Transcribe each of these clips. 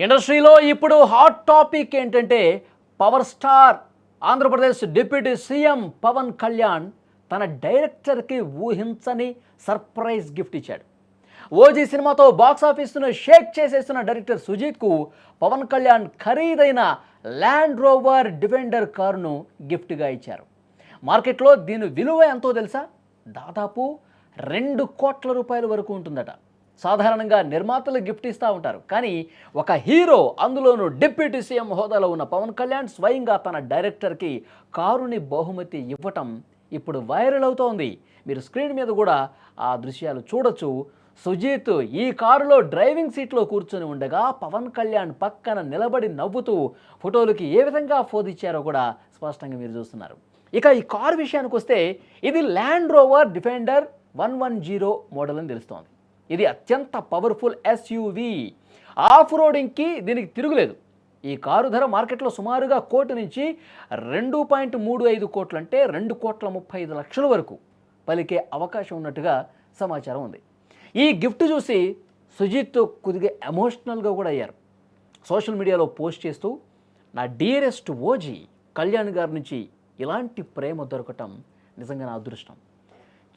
ఇండస్ట్రీలో ఇప్పుడు hot topic ఏంటంటే power star Andhra Pradesh deputy CM Pawan Kalyan తన డైరెక్టర్కి ఊహించని సర్ప్రైజ్ గిఫ్ట్ ఇచ్చాడు. ఓజీ సినిమాతో బాక్స్ ఆఫీస్ను షేక్ చేసేస్తున్న డైరెక్టర్ సుజీత్కు పవన్ కళ్యాణ్ ఖరీదైన ల్యాండ్ రోవర్ డిఫెండర్ కారును గిఫ్ట్గా ఇచ్చారు. మార్కెట్లో దీని విలువ ఎంతో తెలుసా? దాదాపు 2 కోట్ల రూపాయల వరకు ఉంటుందట. సాధారణంగా నిర్మాతలు గిఫ్ట్ ఇస్తూ ఉంటారు, కానీ ఒక హీరో, అందులోనూ డిప్యూటీ సీఎం హోదాలో ఉన్న పవన్ కళ్యాణ్ స్వయంగా తన డైరెక్టర్కి కారుని బహుమతి ఇవ్వటం ఇప్పుడు వైరల్ అవుతోంది. మీరు స్క్రీన్ మీద కూడా ఆ దృశ్యాలు చూడొచ్చు. సుజీత్ ఈ కారులో డ్రైవింగ్ సీట్లో కూర్చొని ఉండగా పవన్ కళ్యాణ్ పక్కన నిలబడి నవ్వుతూ ఫోటోలకి ఏ విధంగా ఇచ్చారో కూడా స్పష్టంగా మీరు చూస్తున్నారు. ఇక ఈ కారు విషయానికి వస్తే ఇది ల్యాండ్ రోవర్ డిఫెండర్ 110 మోడల్ అని తెలుస్తోంది. ఇది అత్యంత పవర్ఫుల్ ఎస్యూవీ. ఆఫ్ రోడింగ్కి దీనికి తిరుగులేదు. ఈ కారు ధర మార్కెట్లో సుమారుగా 1 కోటి నుంచి 2.35 కోట్లు, అంటే 2,35,00,000 వరకు పలికే అవకాశం ఉన్నట్టుగా సమాచారం ఉంది. ఈ గిఫ్ట్ చూసి సుజిత్ కొద్దిగా ఎమోషనల్గా కూడా అయ్యారు. సోషల్ మీడియాలో పోస్ట్ చేస్తూ, నా డియరెస్ట్ ఓజీ కళ్యాణ్ గారి నుంచి ఇలాంటి ప్రేమ దొరకటం నిజంగా నా అదృష్టం.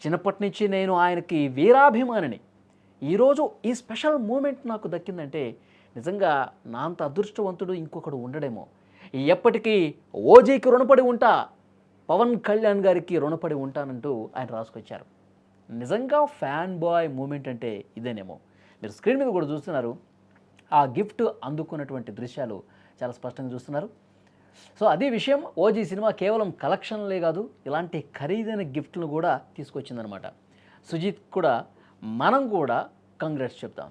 చిన్నప్పటి నుంచి నేను ఆయనకి వీరాభిమానిని. ఈరోజు ఈ స్పెషల్ మూమెంట్ నాకు దక్కిందంటే నిజంగా నా అంత అదృష్టవంతుడు ఇంకొకడు ఉండడేమో. ఎప్పటికీ ఓజీకి రుణపడి ఉంటా, పవన్ కళ్యాణ్ గారికి రుణపడి ఉంటానంటూ ఆయన రాసుకొచ్చారు. నిజంగా ఫ్యాన్ బాయ్ మూమెంట్ అంటే ఇదేనేమో. మీరు స్క్రీన్ మీద కూడా చూస్తున్నారు. ఆ గిఫ్ట్ అందుకున్నటువంటి దృశ్యాలు చాలా స్పష్టంగా చూస్తున్నారు. సో అదే విషయం, ఓజీ సినిమా కేవలం కలెక్షన్లే కాదు, ఇలాంటి ఖరీదైన గిఫ్ట్ను కూడా తీసుకొచ్చిందనమాట. సుజిత్ కూడా మనం కూడా కంగ్రాట్స్ చెప్తాం.